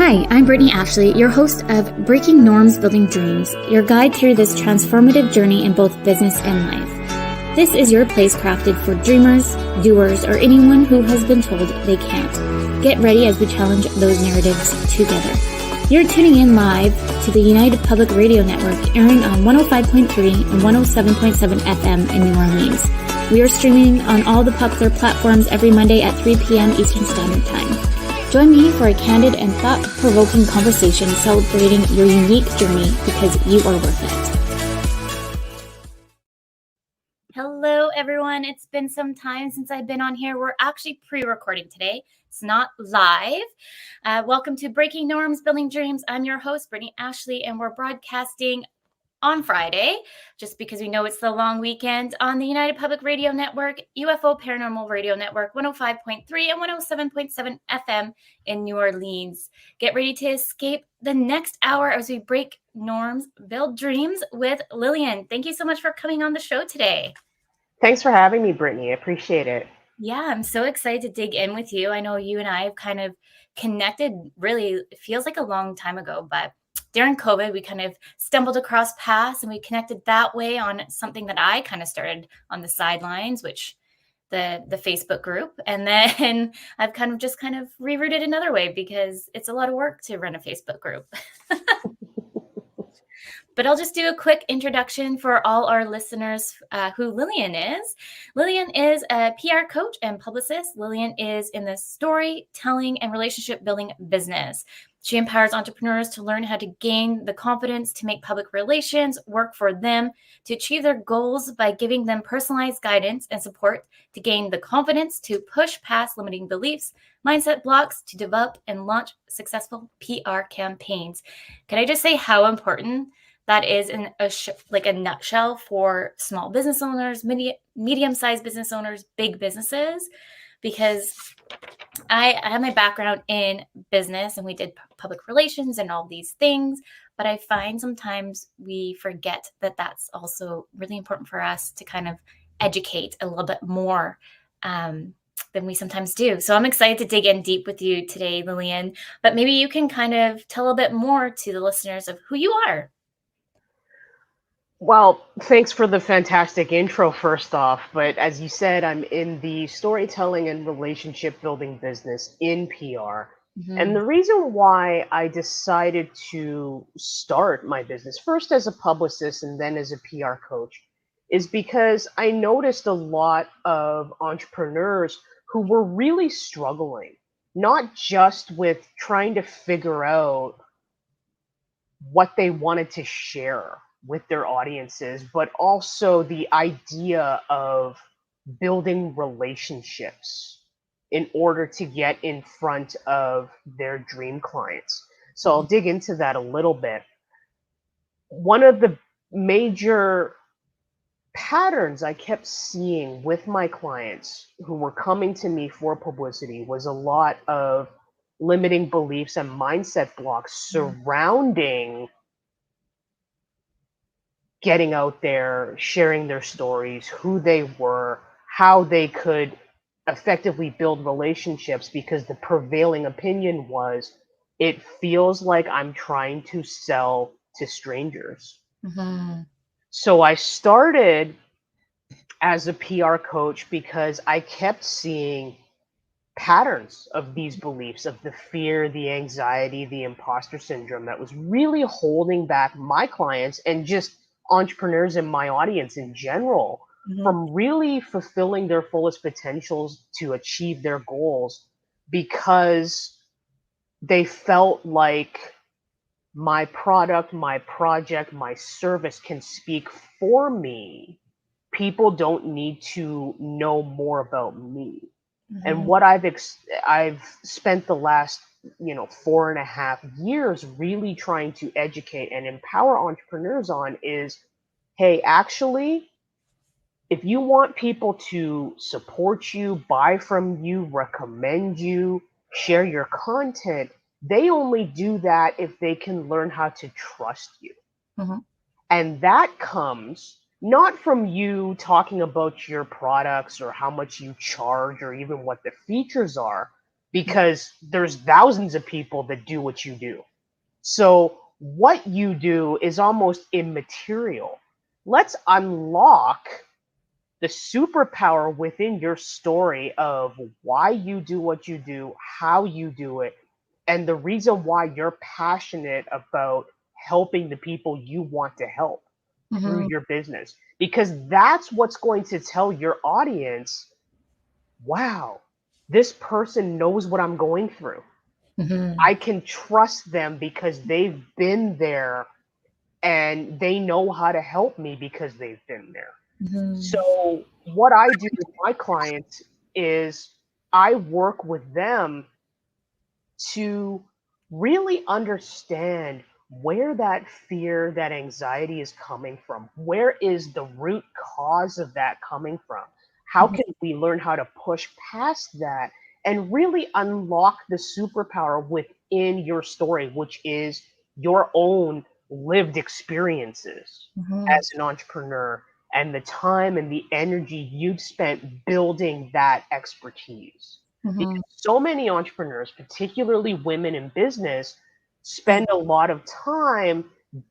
Hi, I'm Brittney Ashley, your host of Breaking Norms, Building Dreams, your guide through this transformative journey in both business and life. This is your place crafted for dreamers, doers, or anyone who has been told they can't. Get ready as we challenge those narratives together. You're tuning in live to the United Public Radio Network, airing on 105.3 and 107.7 FM in New Orleans. We are streaming on all the popular platforms every Monday at 3 p.m. Eastern Standard Time. Join me for a candid and thought-provoking conversation celebrating your unique journey because you are worth it. Hello, everyone. It's been some time since I've been on here. We're actually pre-recording today. It's not live. Welcome to Breaking Norms, Building Dreams. I'm your host, Brittney Ashley, and we're broadcasting on Friday, just because we know it's the long weekend, on the United Public Radio Network, UFO Paranormal Radio Network, 105.3 and 107.7 FM in New Orleans. Get ready to escape the next hour as we break norms, build dreams with Lilian. Thank you so much for coming on the show today. Thanks for having me, Brittney. I appreciate it. Yeah, I'm so excited to dig in with you. I know you and I have kind of connected, really, it feels like a long time ago, but during COVID, we kind of stumbled across paths and we connected that way on something that I kind of started on the sidelines, which the Facebook group. And then I've kind of rerouted another way because it's a lot of work to run a Facebook group. But I'll just do a quick introduction for all our listeners who Lilian is. Lilian is a PR coach and publicist. Lilian is in the storytelling and relationship building business. She empowers entrepreneurs to learn how to gain the confidence to make public relations work for them, to achieve their goals by giving them personalized guidance and support, to gain the confidence to push past limiting beliefs, mindset blocks, to develop and launch successful PR campaigns. Can I just say how important that is in a nutshell for small business owners, medium-sized business owners, big businesses? Because I have my background in business and we did public relations and all these things, but I find sometimes we forget that that's also really important for us to kind of educate a little bit more than we sometimes do. So I'm excited to dig in deep with you today, Lilian, but maybe you can kind of tell a little bit more to the listeners of who you are. Well, thanks for the fantastic intro, first off. But as you said, I'm in the storytelling and relationship building business in PR. Mm-hmm. And the reason why I decided to start my business, first as a publicist and then as a PR coach, is because I noticed a lot of entrepreneurs who were really struggling, not just with trying to figure out what they wanted to share with their audiences, but also the idea of building relationships in order to get in front of their dream clients. So I'll dig into that a little bit. One of the major patterns I kept seeing with my clients who were coming to me for publicity was a lot of limiting beliefs and mindset blocks surrounding getting out there, sharing their stories, who they were, how they could effectively build relationships, because the prevailing opinion was, it feels like I'm trying to sell to strangers. Mm-hmm. So I started as a PR coach because I kept seeing patterns of these beliefs, of the fear, the anxiety, the imposter syndrome that was really holding back my clients and just entrepreneurs in my audience in general from really fulfilling their fullest potentials to achieve their goals, because they felt like my product, my project, my service can speak for me. People don't need to know more about me. And what I've spent the last 4.5 years really trying to educate and empower entrepreneurs on is, hey, actually, if you want people to support you, buy from you, recommend you, share your content, they only do that if they can learn how to trust you. Mm-hmm. And that comes not from you talking about your products or how much you charge or even what the features are, because there's thousands of people that do what you do. So what you do is almost immaterial. Let's unlock the superpower within your story of why you do what you do, how you do it, and the reason why you're passionate about helping the people you want to help through Mm-hmm. your business. Because that's what's going to tell your audience, wow, this person knows what I'm going through. Mm-hmm. I can trust them because they've been there and they know how to help me because they've been there. Mm-hmm. So, what I do with my clients is I work with them to really understand where that fear, that anxiety is coming from. Where is the root cause of that coming from? How can we learn how to push past that and really unlock the superpower within your story, which is your own lived experiences Mm-hmm. as an entrepreneur and the time and the energy you've spent building that expertise. Mm-hmm. Because so many entrepreneurs, particularly women in business, spend a lot of time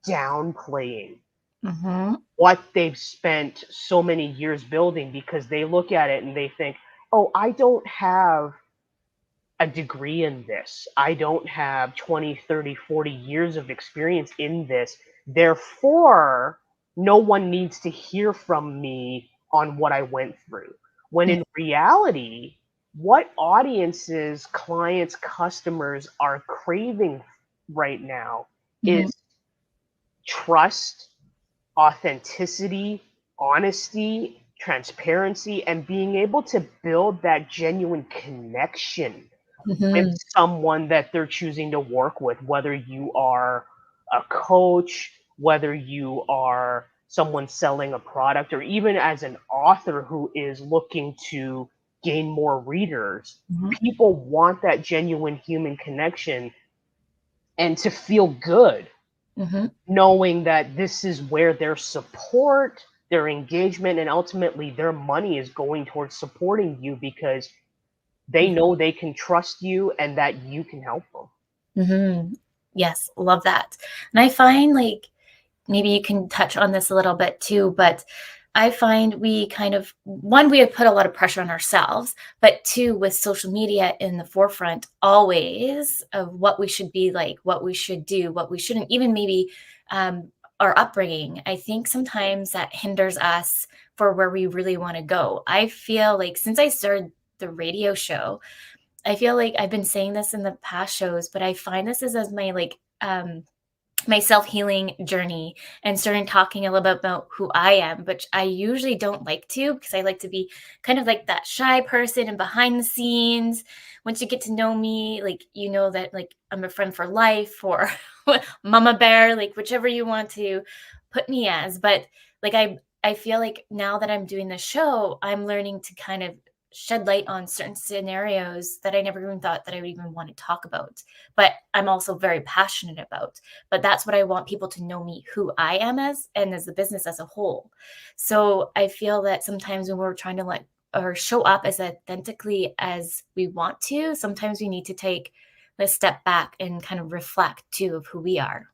downplaying Mm-hmm. what they've spent so many years building because they look at it and they think, oh, I don't have a degree in this. I don't have 20, 30, 40 years of experience in this. Therefore, no one needs to hear from me on what I went through. When in reality, what audiences, clients, customers are craving right now Mm-hmm. is trust, authenticity, honesty, transparency, and being able to build that genuine connection with Mm-hmm. someone that they're choosing to work with, whether you are a coach, whether you are someone selling a product, or even as an author who is looking to gain more readers. People want that genuine human connection and to feel good Mm-hmm. knowing that this is where their support, their engagement, and ultimately their money is going towards supporting you because they know they can trust you and that you can help them. Mm-hmm. Yes, love that. And I find like maybe you can touch on this a little bit too, but I find we kind of, one, we have put a lot of pressure on ourselves, but two, with social media in the forefront always of what we should be like, what we should do, what we shouldn't, even maybe our upbringing. I think sometimes that hinders us for where we really want to go. I feel like since I started the radio show, I feel like I've been saying this in the past shows, but I find this is as my like my self-healing journey and starting talking a little bit about who I am, which I usually don't like to because I like to be kind of like that shy person and behind the scenes. Once you get to know me, like you know that like I'm a friend for life or mama bear, like whichever you want to put me as. But like I feel like now that I'm doing the show, I'm learning to kind of shed light on certain scenarios that I never even thought that I would even want to talk about, but I'm also very passionate about. But that's what I want people to know me, who I am as, and as the business as a whole. So I feel that sometimes when we're trying to let or show up as authentically as we want to, sometimes we need to take a step back and kind of reflect too of who we are.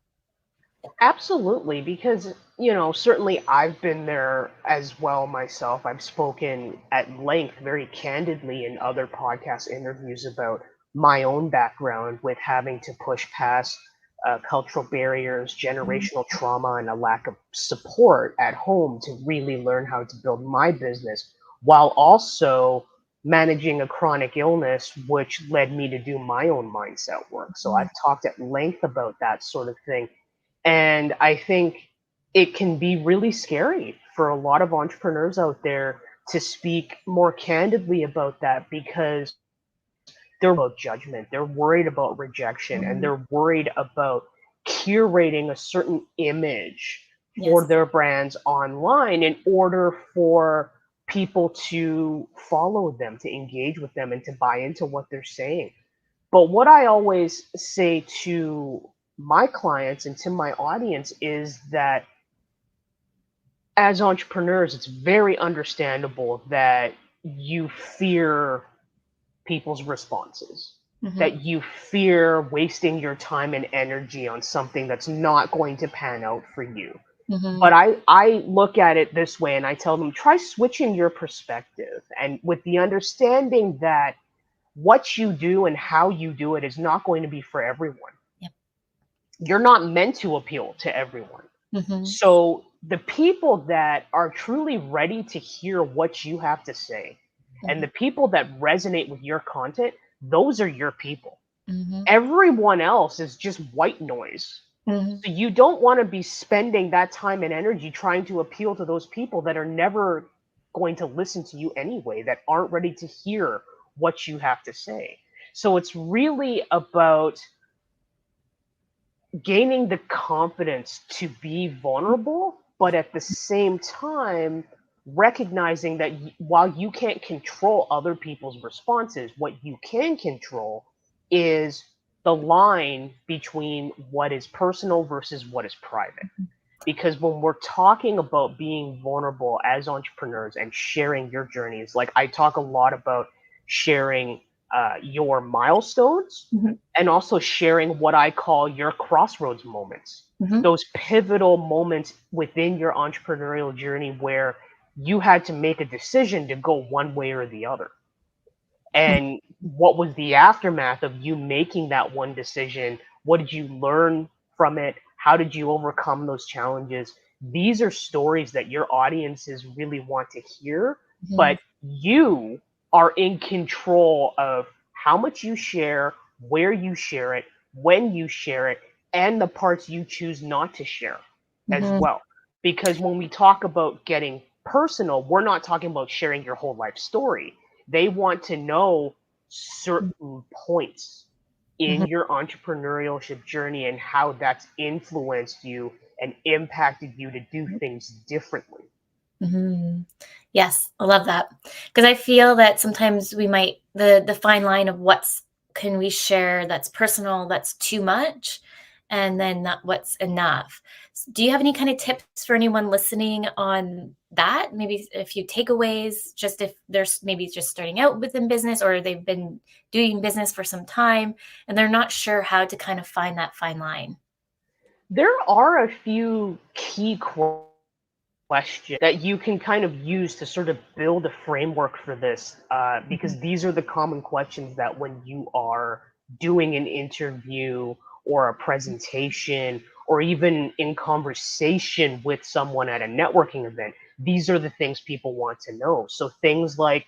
Absolutely, because certainly I've been there as well myself. I've spoken at length, very candidly, in other podcast interviews about my own background with having to push past cultural barriers, Mhm. generational trauma, and a lack of support at home to really learn how to build my business while also managing a chronic illness, which led me to do my own mindset work. So I've talked at length about that sort of thing, and I think it can be really scary for a lot of entrepreneurs out there to speak more candidly about that because they're about judgment, they're worried about rejection, and Mhm. they're worried about curating a certain image for Yes. their brands online in order for people to follow them, to engage with them, and to buy into what they're saying. But what I always say to my clients and to my audience is that as entrepreneurs, it's very understandable that you fear people's responses, Mhm. that you fear wasting your time and energy on something that's not going to pan out for you. But Mhm. I look at it this way and I tell them, try switching your perspective, and with the understanding that what you do and how you do it is not going to be for everyone. Yep. You're not meant to appeal to everyone. Mhm. So the people that are truly ready to hear what you have to say and Mhm. the people that resonate with your content, those are your people. Mhm. Everyone else is just white noise. Mhm. So you don't want to be spending that time and energy trying to appeal to those people that are never going to listen to you anyway, that aren't ready to hear what you have to say. So it's really about gaining the confidence to be vulnerable, but at the same time, recognizing that while you can't control other people's responses, what you can control is the line between what is personal versus what is private. Because when we're talking about being vulnerable as entrepreneurs and sharing your journeys, like I talk a lot about sharing your milestones Mhm. and also sharing what I call your crossroads moments, Mhm. those pivotal moments within your entrepreneurial journey where you had to make a decision to go one way or the other. And what was the aftermath of you making that one decision? What did you learn from it? How did you overcome those challenges? These are stories that your audiences really want to hear, Mhm. but you are in control of how much you share, where you share it, when you share it, and the parts you choose not to share as Mhm. well. Because when we talk about getting personal, we're not talking about sharing your whole life story. They want to know certain points in Mhm. your entrepreneurship journey and how that's influenced you and impacted you to do things differently. Mhm. Yes, I love that because I feel that sometimes we might the fine line of what's can we share that's personal, that's too much, and then not what's enough. Do you have any kind of tips for anyone listening on that? Maybe a few takeaways, just if there's maybe just starting out within business or they've been doing business for some time and they're not sure how to kind of find that fine line. There are a few key questions that you can kind of use to sort of build a framework for this, Mhm. because these are the common questions that when you are doing an interview or a presentation or even in conversation with someone at a networking event, these are the things people want to know. So things like,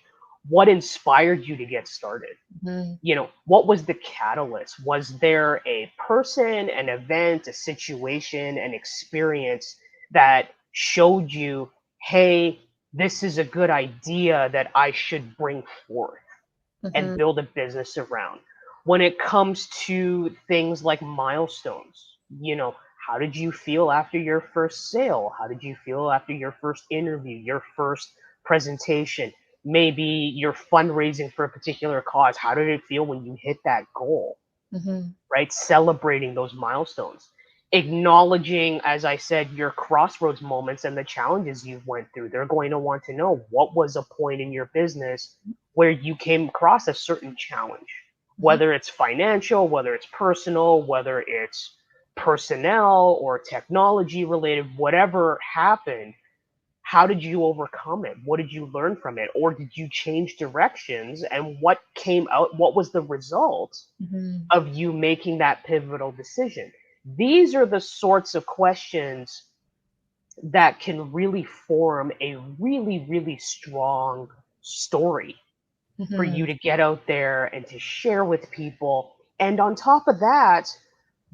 what inspired you to get started? Mhm. What was the catalyst? Was there a person, an event, a situation, an experience that showed you, hey, this is a good idea that I should bring forth and Mhm. build a business around? When it comes to things like milestones, how did you feel after your first sale? How did you feel after your first interview, your first presentation? Maybe you're fundraising for a particular cause. How did it feel when you hit that goal? Mhm. Right? Celebrating those milestones, acknowledging, as I said, your crossroads moments and the challenges you've went through. They're going to want to know what was a point in your business where you came across a certain challenge, Mhm. whether it's financial, whether it's personal, whether it's personnel or technology related, whatever happened. How did you overcome it? What did you learn from it? Or did you change directions? And what came out? What was the result Mhm. of you making that pivotal decision? These are the sorts of questions that can really form a really, really strong story for you Mhm. to get out there and to share with people. And on top of that,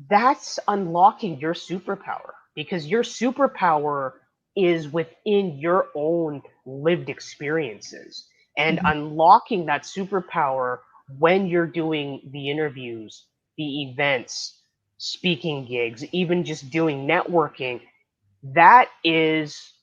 that's unlocking your superpower, because your superpower is within your own lived experiences. And Mhm. unlocking that superpower when you're doing the interviews, the events, speaking gigs, even just doing networking, that is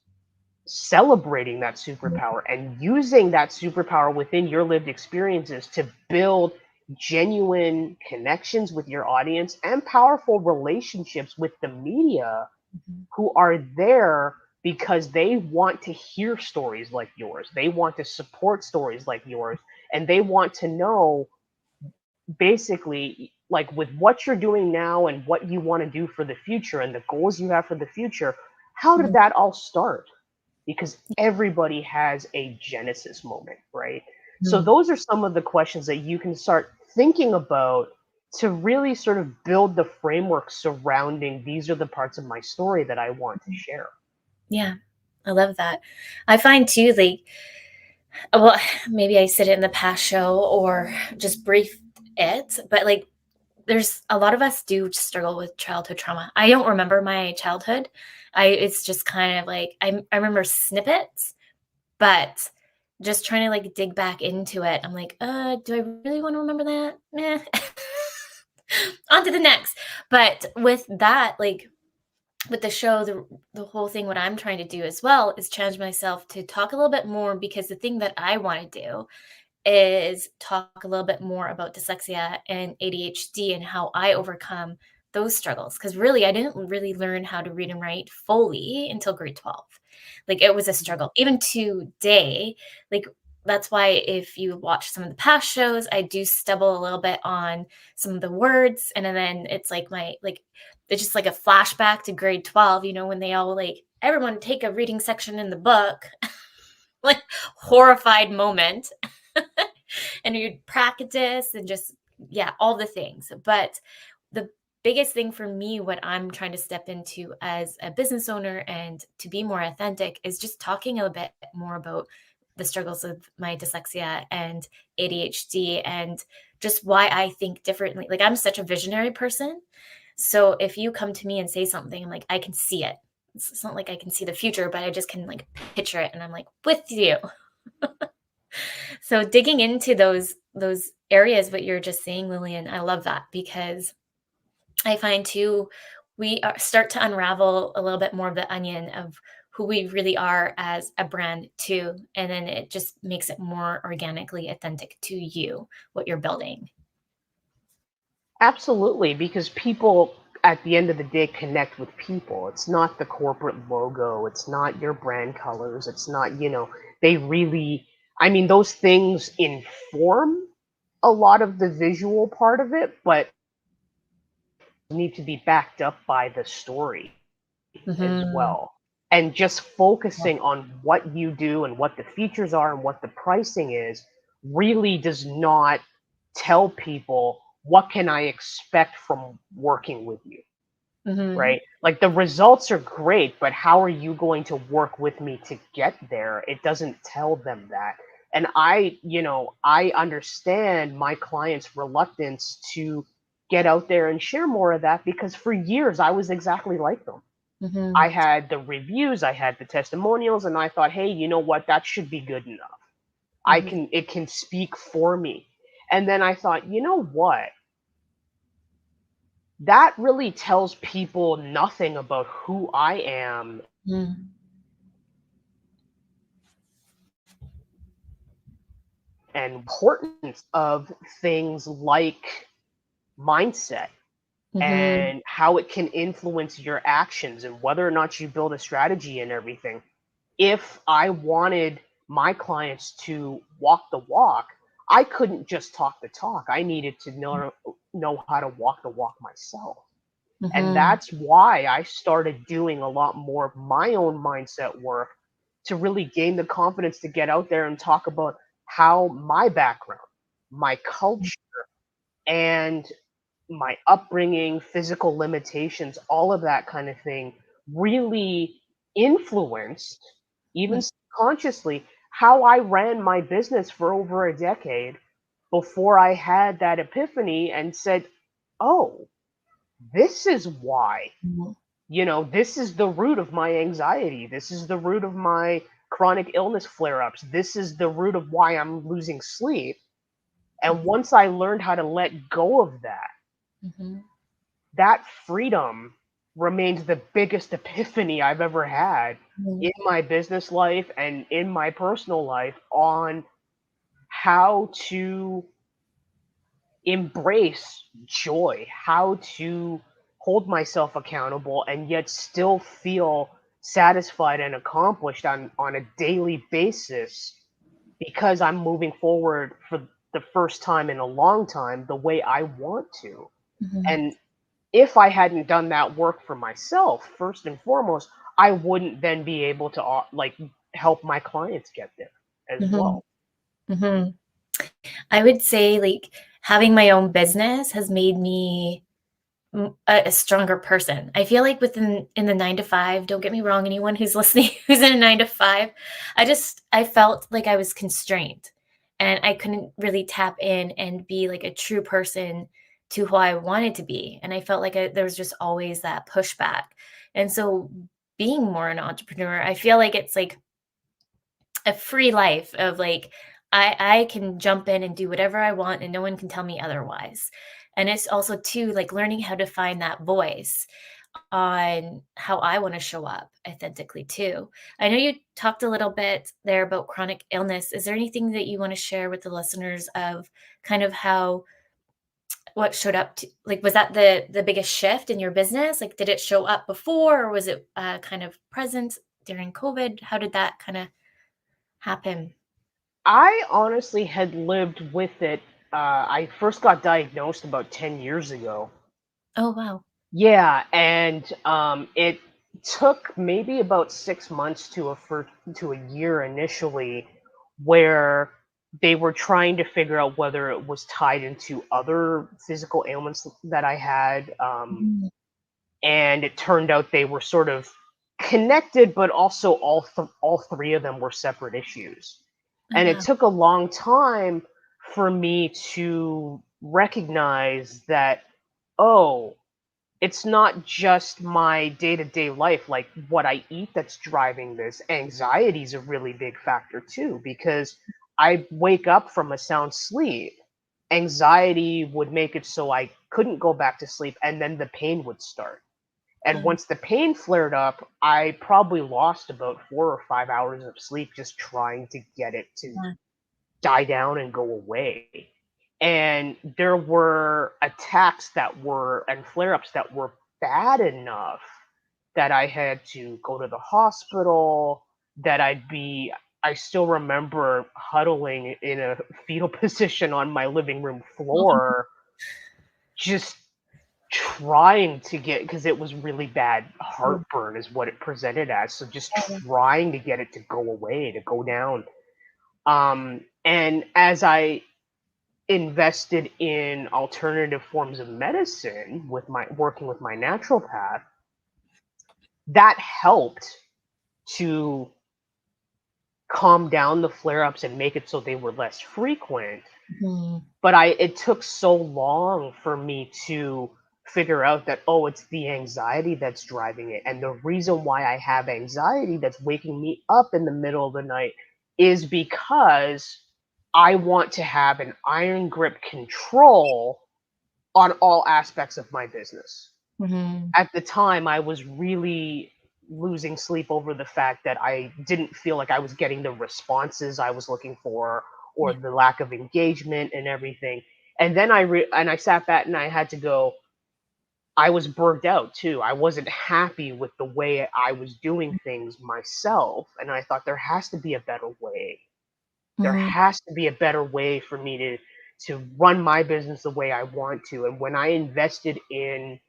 celebrating that superpower and using that superpower within your lived experiences to build genuine connections with your audience and powerful relationships with the media Mhm. who are there because they want to hear stories like yours. They want to support stories like yours. and they want to know basically, like, with what you're doing now and what you want to do for the future and the goals you have for the future, how did Mhm. that all start? Because everybody has a genesis moment, right? So Mhm. those are some of the questions that you can start thinking about to really sort of build the framework surrounding these are the parts of my story that I want to share. Yeah, I love that. I find too, like, well, maybe I said it in the past show or just briefed it, but like, there's a lot of us do struggle with childhood trauma. I don't remember my childhood. It's just kind of like I remember snippets, but just trying to like dig back into it, I'm like, do I really want to remember that? Meh. On to the next. But with that, like with the show, the whole thing, what I'm trying to do as well is challenge myself to talk a little bit more because the thing that I want to do is talk a little bit more about dyslexia and ADHD and how I overcome those struggles. Because really, I didn't really learn how to read and write fully until grade 12. Like it was a struggle. Even today, like that's why if you watch some of the past shows, I do stumble a little bit on some of the words. And then it's like it's just like a flashback to grade 12, when they all like, everyone take a reading section in the book, like horrified moment. And you'd practice and just, yeah, all the things. But the biggest thing for me, what I'm trying to step into as a business owner and to be more authentic is just talking a bit more about the struggles of my dyslexia and ADHD and just why I think differently. Like I'm such a visionary person. So if you come to me and say something, I'm like, I can see it. It's not like I can see the future, but I just can like picture it and I'm like with you. So digging into those areas, what you're just saying, Lillian, I love that because I find too start to unravel a little bit more of the onion of who we really are as a brand too, and then it just makes it more organically authentic to you, what you're building. Absolutely, because people at the end of the day connect with people. It's not the corporate logo, it's not your brand colors, it's not, they really, I mean, those things inform a lot of the visual part of it, but need to be backed up by the story as Mhm. well. And just focusing on what you do and what the features are and what the pricing is really does not tell people what can I expect from working with you, Mhm. right? Like the results are great, but how are you going to work with me to get there? It doesn't tell them that. And I understand my clients' reluctance to get out there and share more of that because for years I was exactly like them. I Mhm. had the reviews, I had the testimonials, and I thought, hey, you know what? That should be good enough. Mhm. It can speak for me. And then I thought, you know what? That really tells people nothing about who I am Mhm. and importance of things like mindset Mhm. and how it can influence your actions and whether or not you build a strategy and everything. If I wanted my clients to walk the walk, I couldn't just talk the talk. I needed to know how to walk the walk myself. And Mhm. that's why I started doing a lot more of my own mindset work to really gain the confidence to get out there and talk about how my background, my culture, and my upbringing, physical limitations, all of that kind of thing really influenced, even Mhm. subconsciously, how I ran my business for over a decade before I had that epiphany and said, oh, this is why. Mhm. This is the root of my anxiety. This is the root of my chronic illness flare ups. This is the root of why I'm losing sleep. And Mhm. once I learned how to let go of that, Mhm. that freedom remains the biggest epiphany I've ever had Mhm. in my business life and in my personal life on how to embrace joy, how to hold myself accountable and yet still feel satisfied and accomplished on a daily basis because I'm moving forward for the first time in a long time the way I want to. Mhm. And if I hadn't done that work for myself, first and foremost, I wouldn't then be able to like help my clients get there as Mhm. well. Mhm. I would say, like, having my own business has made me a stronger person. I feel like within in the 9 to 5, don't get me wrong, anyone who's listening who's in a 9 to 5, I felt like I was constrained, and I couldn't really tap in and be like a true person to who I wanted to be, and I felt like there was just always that pushback. And so being more an entrepreneur, I feel like it's like a free life of like I can jump in and do whatever I want and no one can tell me otherwise. And it's also too like learning how to find that voice on how I want to show up authentically too. I know you talked a little bit there about chronic illness. Is there anything that you want to share with the listeners of kind of how what showed up to, like, was that the biggest shift in your business? Like, did it show up before or was it kind of present during COVID? How did that kind of happen? I honestly had lived with it. I first got diagnosed about 10 years ago. Oh, wow. Yeah, and it took maybe about 6 months to a year initially, where they were trying to figure out whether it was tied into other physical ailments that I had, Mhm. and it turned out they were sort of connected, but also all three of them were separate issues. Oh, And it wow. took a long time for me to recognize that, oh, it's not just my day-to-day life, like what I eat, that's driving this. Anxiety is a really big factor too, because I wake up from a sound sleep. Anxiety would make it so I couldn't go back to sleep, and then the pain would start. And Oh, once the pain flared up, I probably lost about 4 or 5 hours of sleep just trying to get it to yeah. die down and go away. And there were attacks that were and flare ups that were bad enough that I had to go to the hospital, that I still remember huddling in a fetal position on my living room floor, just trying to get, because it was really bad Oh, heartburn is what it presented as. So just oh, trying to get it to go away, to go down. And as I invested in alternative forms of medicine with my working with my naturopath, that helped to calm down the flare-ups and make it so they were less frequent. mhm, But I it took so long for me to figure out that, oh, it's the anxiety that's driving it. And the reason why I have anxiety that's waking me up in the middle of the night is because I want to have an iron grip control on all aspects of my business. mhm, At the time, I was really losing sleep over the fact that I didn't feel like I was getting the responses I was looking for, or yeah, the lack of engagement and everything. And then I sat back and I had to go, I was burnt out too. I wasn't happy with the way I was doing things myself, and I thought there has to be a better way. There mhm, has to be a better way for me to run my business the way I want to. And when I invested in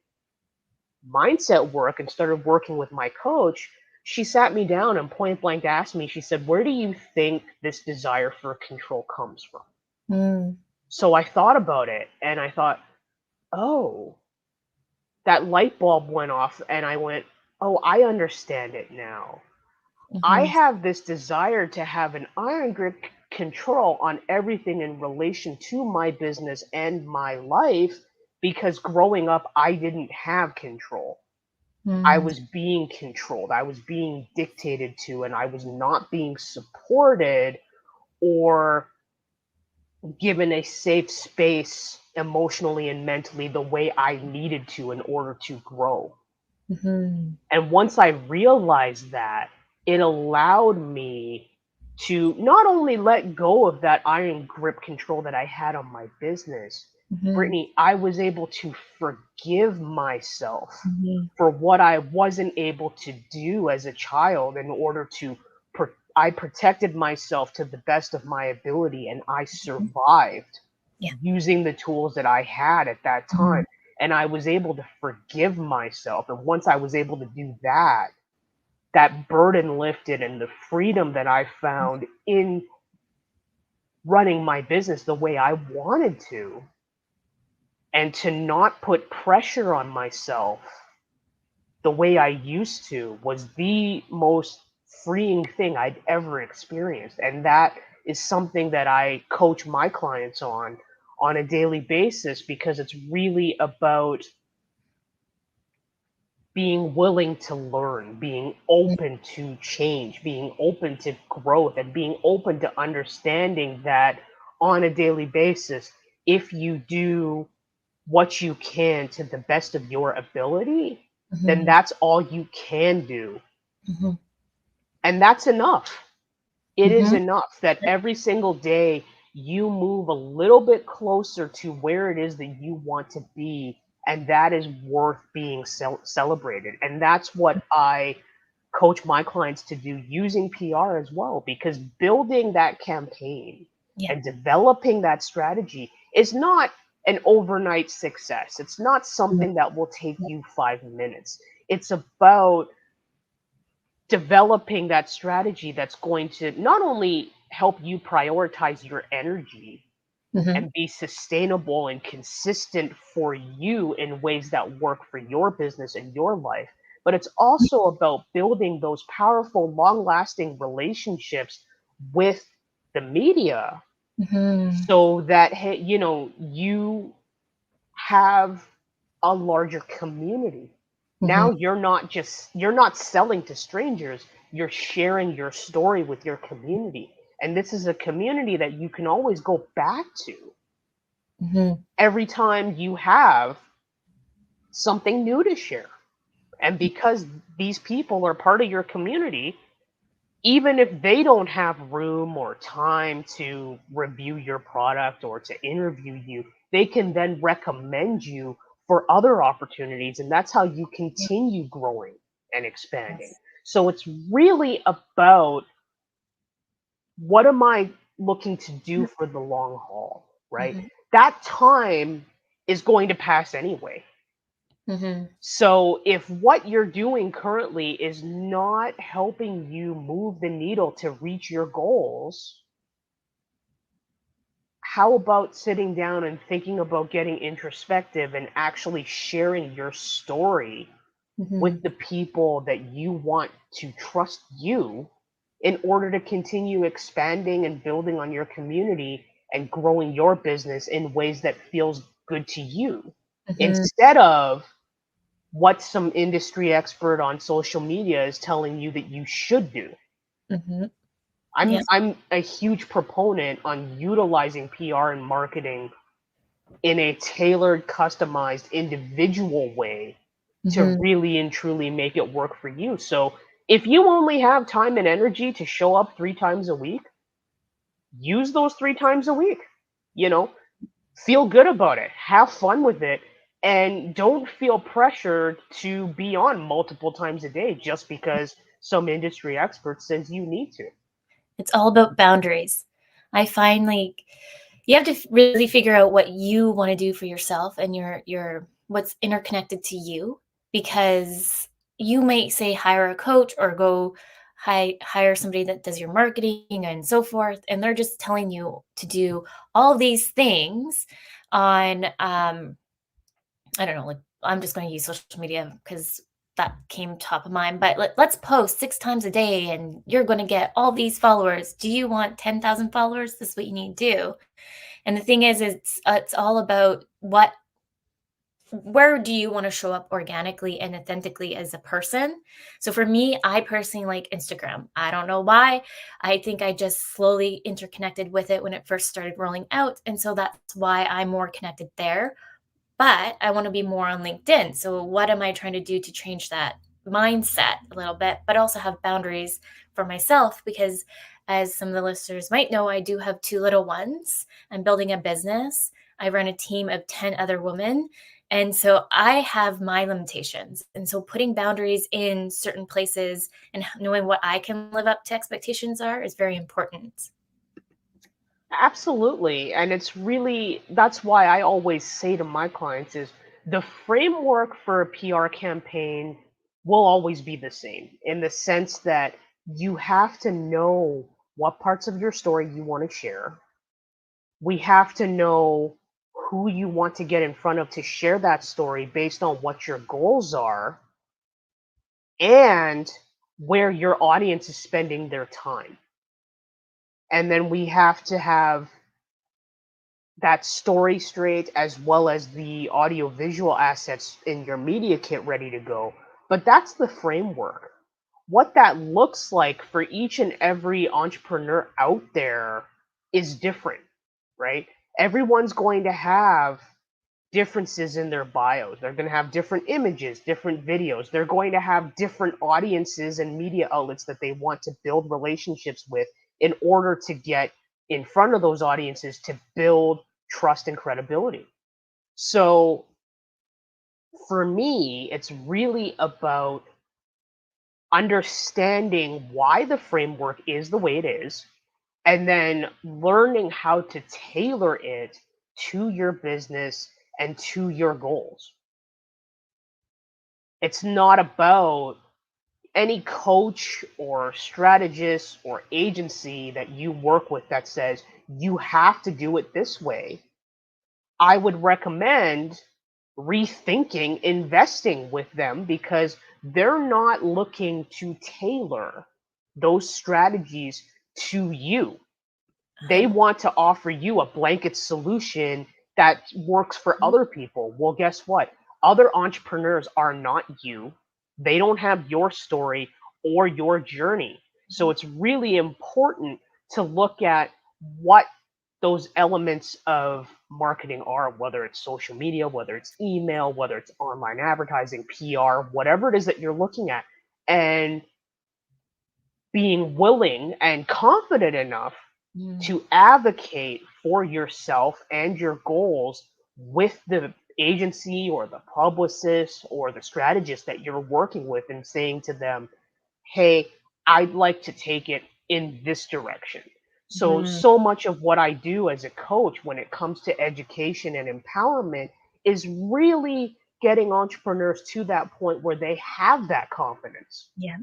mindset work and started working with my coach, she sat me down and point blank asked me, she said, "Where do you think this desire for control comes from?" mm, So I thought about it and I thought, oh, that light bulb went off and I went, oh, I understand it now. I mhm, have this desire to have an iron grip control on everything in relation to my business and my life, because growing up, I didn't have control. I mm, was being controlled. I was being dictated to, and I was not being supported or given a safe space emotionally and mentally the way I needed to in order to grow. mhm, And once I realized that, it allowed me to not only let go of that iron grip control that I had on my business, mhm, Brittney, I was able to forgive myself mhm, for what I wasn't able to do as a child in order to I protected myself to the best of my ability, and I survived Yeah. using the tools that I had at that Mhm. time. And I was able to forgive myself. And once I was able to do that, that burden lifted, and the freedom that I found in running my business the way I wanted to, and to not put pressure on myself the way I used to, was the most freeing thing I'd ever experienced. And that is something that I coach my clients on a daily basis, because it's really about being willing to learn, being open to change, being open to growth, and being open to understanding that on a daily basis, if you do what you can to the best of your ability, then Mhm. that's all you can do. Mhm. And that's enough. It is Mhm. enough that every single day you move a little bit closer to where it is that you want to be, and that is worth being celebrated. And that's what I coach my clients to do using PR as well, because building that campaign Yeah. and developing that strategy is not an overnight success. It's not something that will take you 5 minutes. It's about developing that strategy that's going to not only help you prioritize your energy Mhm. and be sustainable and consistent for you in ways that work for your business and your life, but it's also about building those powerful, long lasting relationships with the media, Mhm. so that, hey, you have a larger community. Mhm. Now you're not selling to strangers, you're sharing your story with your community. And this is a community that you can always go back to Mhm. every time you have something new to share. And because these people are part of your community, even if they don't have room or time to review your product or to interview you, they can then recommend you for other opportunities. And that's how you continue growing and expanding. Yes. So it's really about, what am I looking to do for the long haul, right? Mhm. That time is going to pass anyway. Mhm. So if what you're doing currently is not helping you move the needle to reach your goals, how about sitting down and thinking about getting introspective and actually sharing your story with Mhm. the people that you want to trust you, in order to continue expanding and building on your community and growing your business in ways that feels good to you, Mhm. instead of what some industry expert on social media is telling you that you should do. Mhm. I'm Yeah. I'm a huge proponent on utilizing PR and marketing in a tailored, customized, individual way to Mhm. really and truly make it work for you. So if you only have time and energy to show up 3 times a week, use those 3 times a week. You know, feel good about it, have fun with it, and don't feel pressured to be on multiple times a day just because some industry expert says you need to. It's all about boundaries. I find like you have to really figure out what you want to do for yourself and your what's interconnected to you, because you might say hire a coach or go hire somebody that does your marketing and so forth, and they're just telling you to do all these things on I don't know, like I'm just going to use social media because that came top of mind. But let's post 6 times a day and you're going to get all these followers. Do you want 10,000 followers? This is what you need to do. And the thing is, it's all about where do you want to show up organically and authentically as a person. So for me, I personally like Instagram. I don't know why. I think I just slowly interconnected with it when it first started rolling out. And so that's why I'm more connected there, but I want to be more on LinkedIn. So what am I trying to do to change that mindset a little bit, but also have boundaries for myself? Because as some of the listeners might know, I do have 2 little ones. I'm building a business. I run a team of 10 other women. And so I have my limitations. And so putting boundaries in certain places and knowing what I can live up to expectations are is very important. Absolutely. And it's really, that's why I always say to my clients is the framework for a PR campaign will always be the same in the sense that you have to know what parts of your story you want to share. We have to know who you want to get in front of to share that story based on what your goals are and where your audience is spending their time. And then we have to have that story straight as well as the audio visual assets in your media kit ready to go. But that's the framework. What that looks like for each and every entrepreneur out there is different, right? Everyone's going to have differences in their bios. They're going to have different images, different videos. They're going to have different audiences and media outlets that they want to build relationships with in order to get in front of those audiences to build trust and credibility. So for me, it's really about understanding why the framework is the way it is, and then learning how to tailor it to your business and to your goals. It's not about any coach or strategist or agency that you work with that says you have to do it this way. I would recommend rethinking investing with them because they're not looking to tailor those strategies to you. They want to offer you a blanket solution that works for other people. Well, guess what? Other entrepreneurs are not you. They don't have your story or your journey. So it's really important to look at what those elements of marketing are, whether it's social media, whether it's email, whether it's online advertising, PR, whatever it is that you're looking at, and being willing and confident enough to advocate for yourself and your goals with the agency or the publicist or the strategist that you're working with and saying to them, hey, I'd like to take it in this direction. So much of what I do as a coach when it comes to education and empowerment is really getting entrepreneurs to that point where they have that confidence Yeah,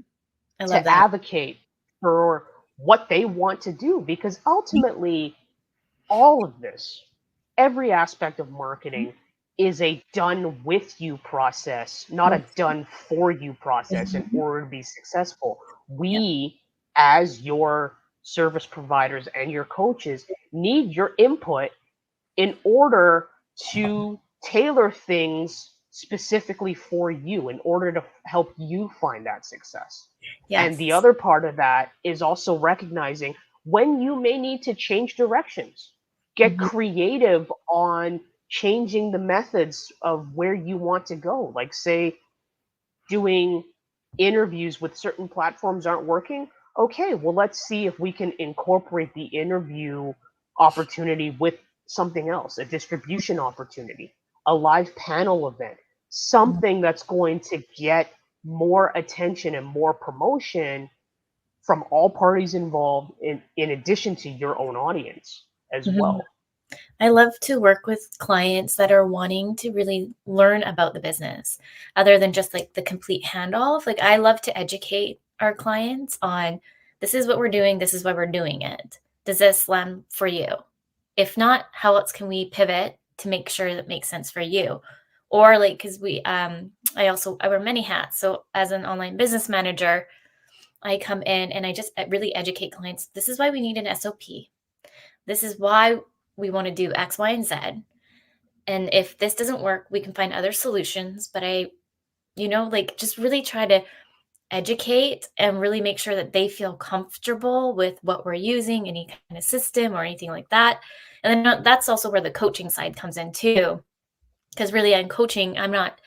I love to that. advocate for what they want to do because ultimately all of this, every aspect of marketing is a done with you process, not a done for you process in Mhm. order to be successful. Yep. We, as your service providers and your coaches, need your input in order to tailor things specifically for you in order to help you find that success. And the Yes. other part of that is also recognizing when you may need to change directions. Get Mhm. creative on changing the methods of where you want to go. Like, say, doing interviews with certain platforms aren't working. Okay, well, let's see if we can incorporate the interview opportunity with something else, a distribution opportunity, a live panel event, something that's going to get more attention and more promotion from all parties involved in addition to your own audience as Mhm. well. I love to work with clients that are wanting to really learn about the business other than just like the complete handoff. Like, I love to educate our clients on this is what we're doing, this is why we're doing it. Does this land for you? If not, how else can we pivot to make sure that makes sense for you? Or like, because I wear many hats. So as an online business manager, I come in and I just really educate clients. This is why we need an SOP. This is why we want to do X, Y, and Z. And if this doesn't work, we can find other solutions. But like just really try to educate and really make sure that they feel comfortable with what we're using, any kind of system or anything like that. And then that's also where the coaching side comes in too. Because really, in coaching, I'm not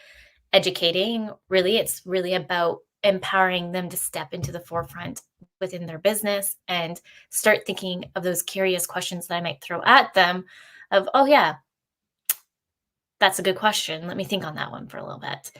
educating. Really, it's really about empowering them to step into the forefront within their business and start thinking of those curious questions that I might throw at them of, oh yeah, that's a good question. Let me think on that one for a little bit.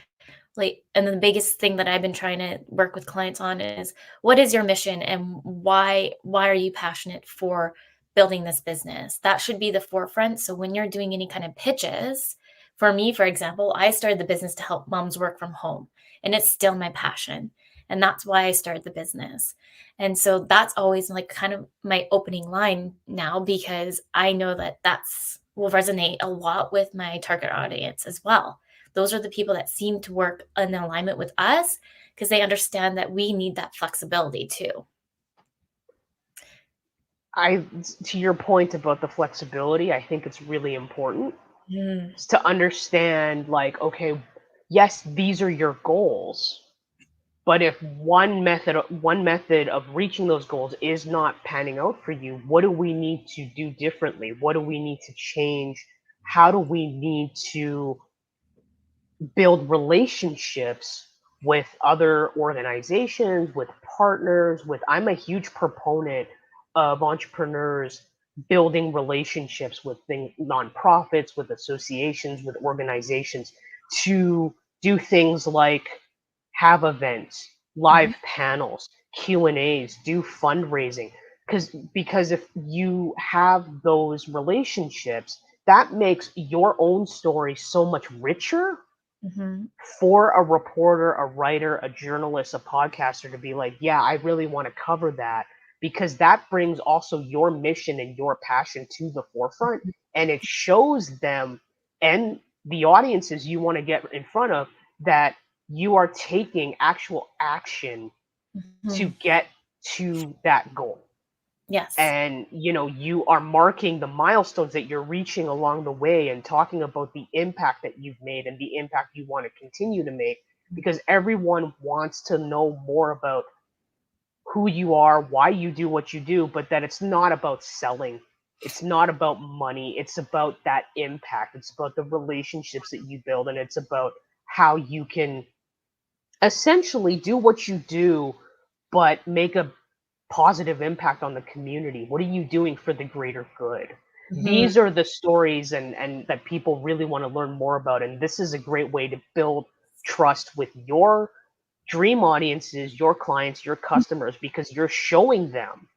Like, and then the biggest thing that I've been trying to work with clients on is, what is your mission and why are you passionate for building this business? That should be the forefront. So when you're doing any kind of pitches, for me, for example, I started the business to help moms work from home, and it's still my passion. And that's why I started the business. And so that's always like kind of my opening line now, because I know that that's will resonate a lot with my target audience as well. Those are the people that seem to work in alignment with us because they understand that we need that flexibility too. To your point about the flexibility, I think it's really important Mm, to understand, like, okay, yes, these are your goals, but if one method of reaching those goals is not panning out for you, what do we need to do differently? What do we need to change? How do we need to build relationships with other organizations, with partners, with I'm a huge proponent of entrepreneurs building relationships with nonprofits, with associations, with organizations to do things like have events, mhm, live panels, Q&As, do fundraising. Because if you have those relationships, that makes your own story so much richer mhm. for a reporter, a writer, a journalist, a podcaster to be like, yeah, I really want to cover that, because that brings also your mission and your passion to the forefront, and it shows them and the audiences you want to get in front of that you are taking actual action to Mhm. get to that goal. Yes. And you are marking the milestones that you're reaching along the way and talking about the impact that you've made and the impact you want to continue to make, because everyone wants to know more about who you are, why you do what you do, but that it's not about selling, it's not about money, it's about that impact, it's about the relationships that you build, and it's about how you can essentially do what you do but make a positive impact on the community. What are you doing for the greater good? Mhm. These are the stories and that people really want to learn more about. And this is a great way to build trust with your dream audiences, your clients, your customers, because you're showing them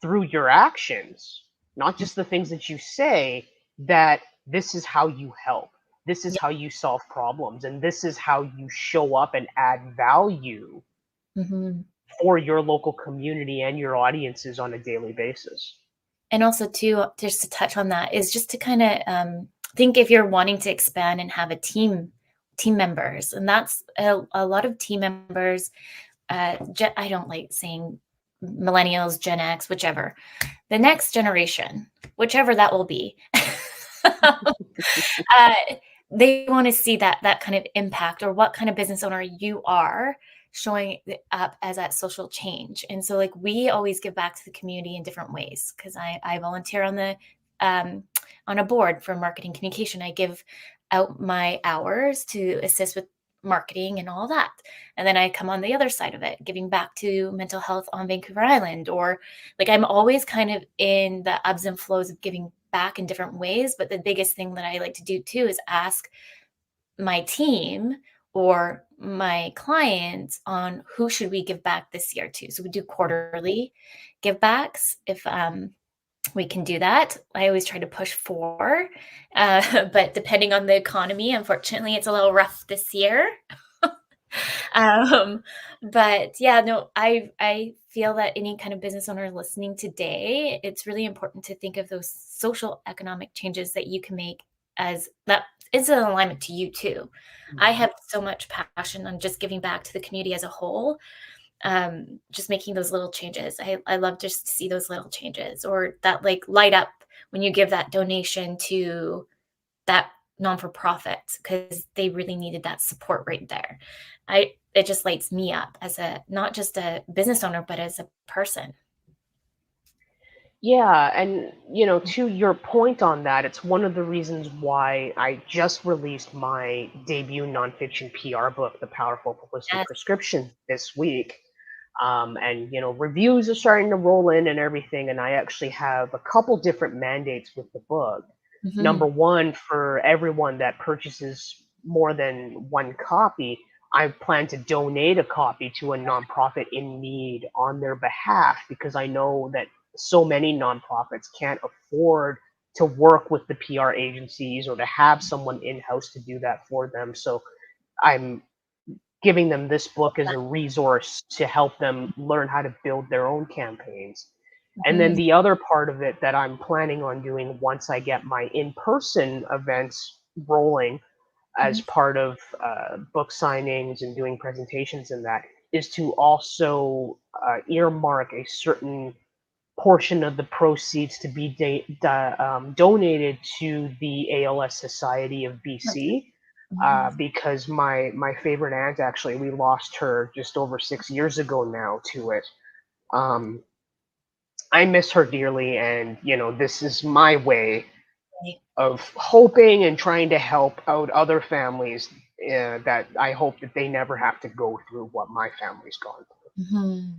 through your actions, not just the things that you say, that this is how you help. This is Yeah. how you solve problems, and this is how you show up and add value Mhm. for your local community and your audiences on a daily basis. And also too, just to touch on that, is just to kind of think if you're wanting to expand and have a team members, and that's a lot of team members. I don't like saying millennials, Gen X, whichever, the next generation, whichever that will be. uh, they want to see that kind of impact, or what kind of business owner you are showing up as that social change. And so like we always give back to the community in different ways, because I volunteer um, on a board for marketing communication. I give out my hours to assist with marketing and all that. And then I come on the other side of it, giving back to mental health on Vancouver Island, or like I'm always kind of in the ebbs and flows of giving back in different ways. But the biggest thing that I like to do too is ask my team or my clients on who should we give back this year to. So we do quarterly give backs if we can do that. I always try to push for, but depending on the economy, unfortunately, it's a little rough this year. um, but yeah, no, I feel that any kind of business owner listening today, it's really important to think of those social economic changes that you can make, as that is in alignment to you too. I have so much passion on just giving back to the community as a whole, just making those little changes. I love just to see those little changes, or that like light up when you give that donation to that non for profit, because they really needed that support right there. It just lights me up as a not just a business owner, but as a person. Yeah, and to your point on that, it's one of the reasons why I just released my debut nonfiction PR book, The Powerful Publicity Yes. Prescription, this week. And reviews are starting to roll in and everything, and I actually have a couple different mandates with the book. Number Mhm. one, for everyone that purchases more than one copy, I plan to donate a copy to a nonprofit in need on their behalf, because I know that so many nonprofits can't afford to work with the PR agencies or to have someone in house to do that for them. So I'm giving them this book as a resource to help them learn how to build their own campaigns. And then Mhm. the other part of it that I'm planning on doing once I get my in person events rolling, as Mhm. part of book signings and doing presentations and that, is to also earmark a certain portion of the proceeds to be donated to the ALS Society of BC, Mhm. because my favorite aunt, actually, we lost her just over 6 years ago now to it. Um, I miss her dearly, and this is my way Right. of hoping and trying to help out other families, that I hope that they never have to go through what my family's gone Mhm.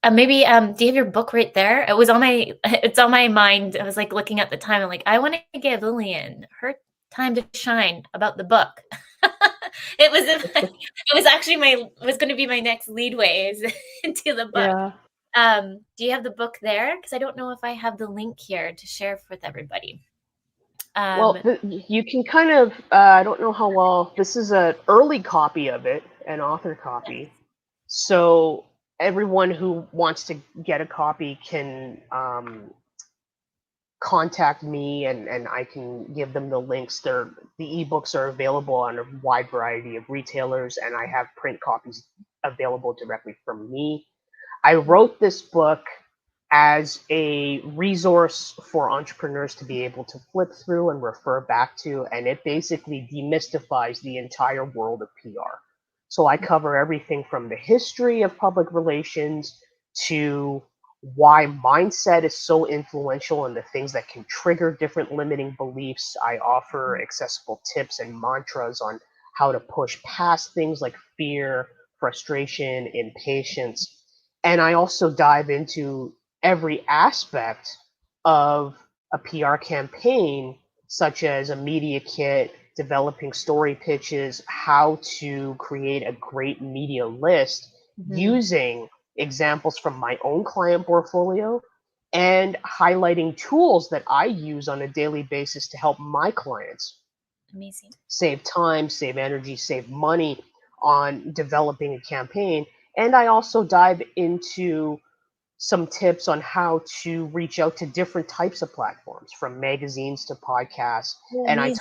I maybe, do you have your book right there? It was on my it's on my mind. I was, like, looking at the time, I'm like, "I wanna give Lillian her time to shine about the book." It was through. it was actually my was gonna be my next leadway is into the book. Yeah. Do you have the book there? Because I don't know if I have the link here to share with everybody. Um, Well, you can kind of, I don't know how well, this is an early copy of it, an author copy. So everyone who wants to get a copy can contact me, and I can give them the links. The ebooks are available on a wide variety of retailers, and I have print copies available directly from me. I wrote this book as a resource for entrepreneurs to be able to flip through and refer back to, and it basically demystifies the entire world of PR. So I cover everything from the history of public relations to why mindset is so influential and the things that can trigger different limiting beliefs. I offer accessible tips and mantras on how to push past things like fear, frustration, impatience. And I also dive into every aspect of a PR campaign, such as a media kit, developing story pitches, how to create a great media list mhm, using examples from my own client portfolio, and highlighting tools that I use on a daily basis to help my clients amazing. save time, save energy, save money on developing a campaign. And I also dive into some tips on how to reach out to different types of platforms, from magazines to podcasts. Oh, And amazing.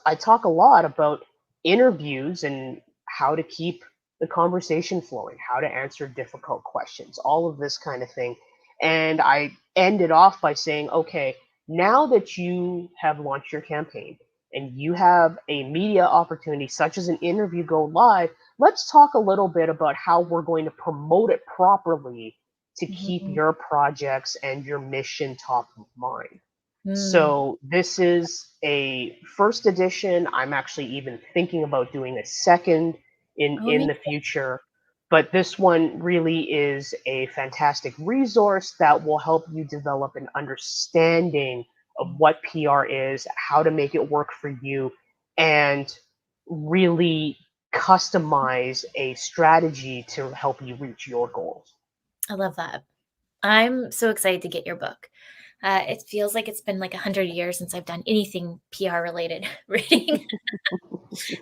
I talk a lot about interviews and how to keep the conversation flowing, how to answer difficult questions, all of this kind of thing. And I ended off by saying, okay, now that you have launched your campaign and you have a media opportunity such as an interview go live, let's talk a little bit about how we're going to promote it properly to keep Mhm. your projects and your mission top of mind. Mm. So this is a first edition. I'm actually even thinking about doing a second Oh, in amazing. the future. But this one really is a fantastic resource that will help you develop an understanding of what PR is, how to make it work for you, and really customize a strategy to help you reach your goals. I love that. I'm so excited to get your book. It feels like it's been like 100 years since I've done anything PR related reading.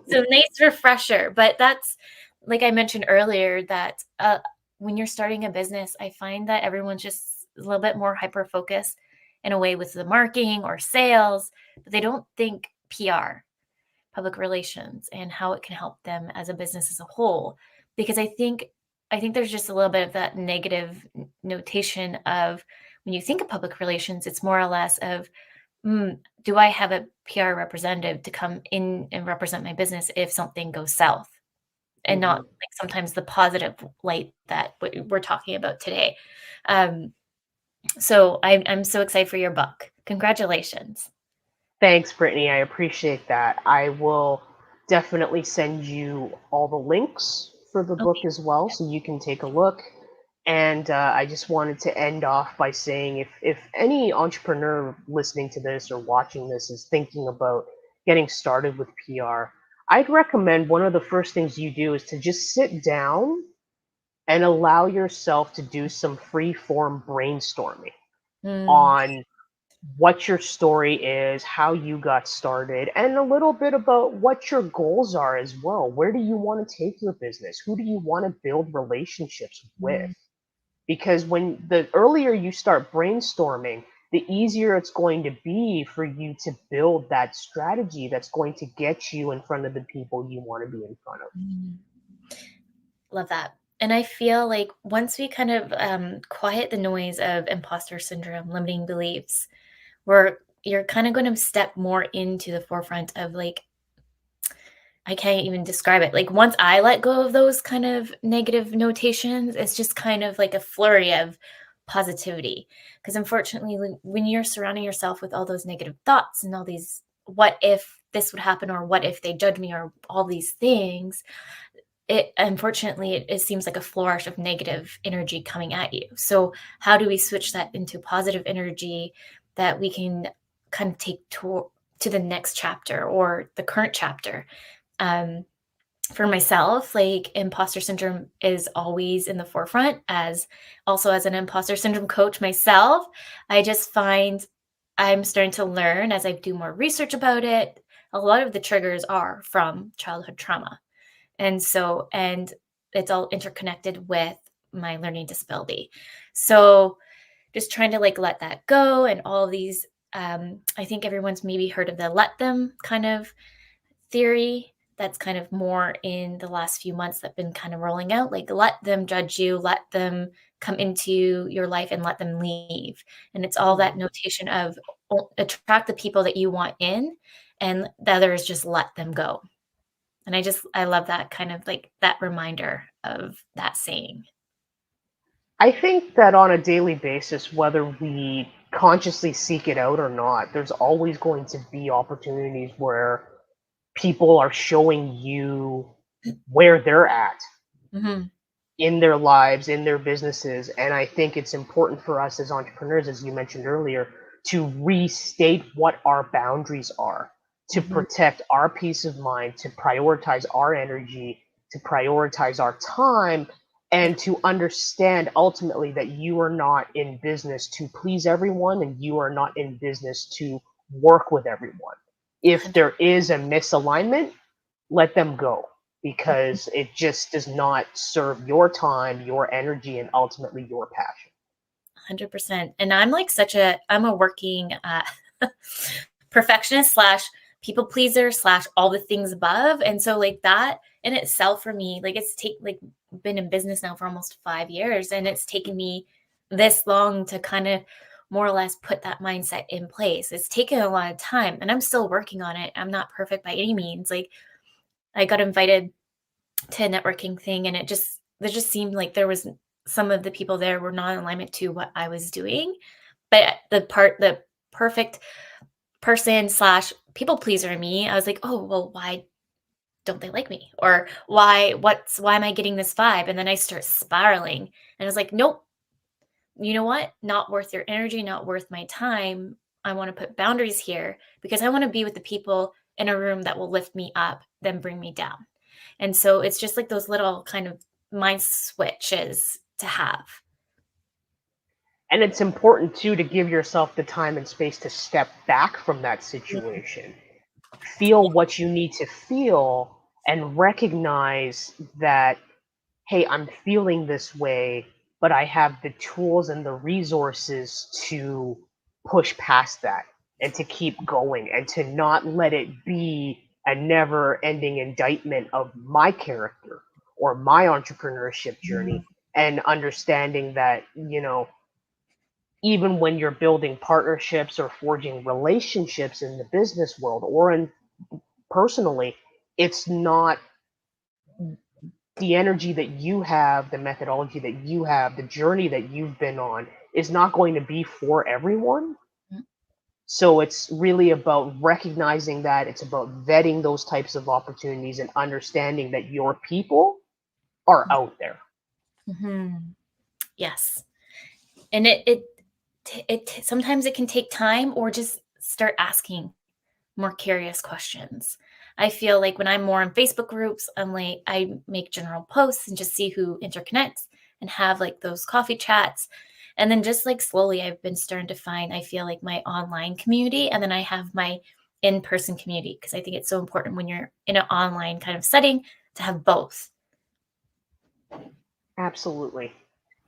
So nice refresher. But that's like I mentioned earlier that when you're starting a business, I find that everyone's just a little bit more hyper focused in a way with the marketing or sales, but they don't think PR, public relations, and how it can help them as a business as a whole. Because I think there's just a little bit of that negative notation of when you think of public relations, it's more or less of do I have a PR representative to come in and represent my business if something goes south? And not Mhm. like sometimes the positive light that we're talking about today. Um, So I'm so excited for your book. Congratulations. Thanks, Brittany. I appreciate that. I will definitely send you all the links for the book Okay. as well so you can take a look. And I just wanted to end off by saying if any entrepreneur listening to this or watching this is thinking about getting started with PR, I'd recommend one of the first things you do is to just sit down and allow yourself to do some free form brainstorming Mm, on what your story is, how you got started, and a little bit about what your goals are as well. Where do you want to take your business? Who do you want to build relationships with? mm, Because when the earlier you start brainstorming, the easier it's going to be for you to build that strategy that's going to get you in front of the people you want to be in front of. mm. Love that. And I feel like once we kind of quiet the noise of imposter syndrome, limiting beliefs, where you're kind of going to step more into the forefront of like, I can't even describe it. Like once I let go of those kind of negative notations, it's just kind of like a flurry of positivity. Because unfortunately, when you're surrounding yourself with all those negative thoughts and all these, what if this would happen, or what if they judge me, or all these things, it unfortunately it seems like a flourish of negative energy coming at you. So how do we switch that into positive energy that we can kind of take to the next chapter or the current chapter? um, for myself, like imposter syndrome is always in the forefront. As also as an imposter syndrome coach myself, I just find I'm starting to learn as I do more research about it. A lot of the triggers are from childhood trauma. And it's all interconnected with my learning disability. So just trying to like let that go and all of these. I think everyone's maybe heard of the let them kind of theory. That's kind of more in the last few months that been kind of rolling out. Like let them judge you, let them come into your life and let them leave. And it's all that Mhm. notation of attract the people that you want in, and the other is just let them go. And I love that kind of like that reminder of that saying. I think that on a daily basis, whether we consciously seek it out or not, there's always going to be opportunities where people are showing you where they're at Mhm. in their lives, in their businesses. And I think it's important for us as entrepreneurs, as you mentioned earlier, to restate what our boundaries are, to Mhm. protect our peace of mind, to prioritize our energy, to prioritize our time, Yeah. and to understand ultimately that you are not in business to please everyone and you are not in business to work with everyone. If 100 there is a misalignment, let them go because it just does not serve your time, your energy, and ultimately your passion. 100%. And I'm like I'm a working perfectionist slash people pleaser slash all the things above. And so like that in itself for me, like it's been in business now for almost 5 years, and it's taken me this long to kind of more or less put that mindset in place. It's taken a lot of time and I'm still working on it. I'm not perfect by any means. Like I got invited to a networking thing, and there just seemed like there was some of the people there were not in alignment to what I was doing. But the perfect person slash people pleaser in me, I was like, oh well, why don't they like me? Or why am I getting this vibe? And then I start spiraling. And I was like, nope, you know what? Not worth your energy, not worth my time. I want to put boundaries here because I want to be with the people in a room that will lift me up, then bring me down. And so it's just like those little kind of mind switches to have. And it's important too to give yourself the time and space to step back from that Mm, situation, feel what you need to feel, and recognize that hey, I'm feeling this way, but I have the tools and the resources to push past that and to keep going and to not let it be a never ending indictment of my character or my entrepreneurship mm, journey. And understanding that, even when you're building partnerships or forging relationships in the business world or in personally, it's not the energy that you have, the methodology that you have, the journey that you've been on is not going to be for everyone. Mm. So it's really about recognizing that, it's about vetting those types of opportunities and understanding that your people are out there. Mm-hmm. Yes. And it sometimes it can take time, or just start asking more curious questions. I feel like when I'm more in Facebook groups, I'm like, I make general posts and just see who interconnects and have like those coffee chats. And then just like slowly, I've been starting to find, I feel like, my online community, and then I have my in-person community, because I think it's so important when you're in an online kind of setting to have both. Absolutely.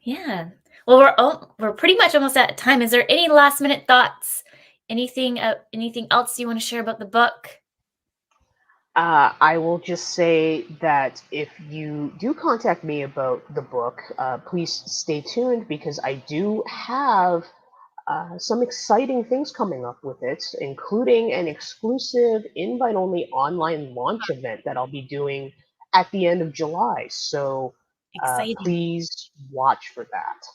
Yeah. Well, we're pretty much almost at time. Is there any last minute thoughts? Anything else you want to share about the book? I will just say that if you do contact me about the book, please stay tuned, because I do have some exciting things coming up with it, including an exclusive invite only online launch event that I'll be doing at the end of July. So Exciting. please watch for that.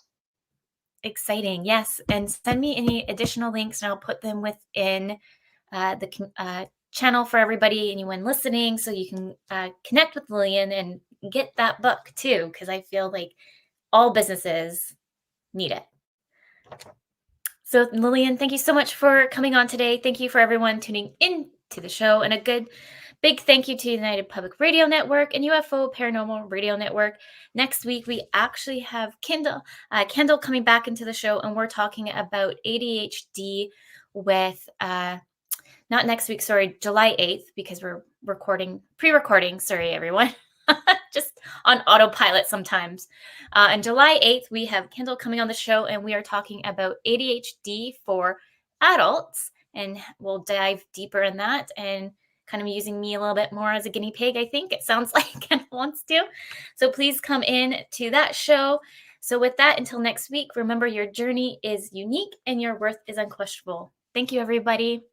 Exciting. Yes. And send me any additional links, and I'll put them within the channel for everybody, anyone listening, so you can connect with Lilian and get that book too, because I feel like all businesses need it. So, Lilian, thank you so much for coming on today. Thank you for everyone tuning in to the show, and a good big thank you to United Public Radio Network and UFO Paranormal Radio Network. Next week, we actually have Kendall coming back into the show, and we're talking about ADHD with not next week, sorry, July 8th, because we're pre-recording, sorry, everyone. Just on autopilot sometimes. On July 8th, we have Kendall coming on the show, and we are talking about ADHD for adults, and we'll dive deeper in that, and kind of using me a little bit more as a guinea pig, I think it sounds like Kendall wants to. So please come in to that show. So with that, until next week, remember, your journey is unique and your worth is unquestionable. Thank you, everybody.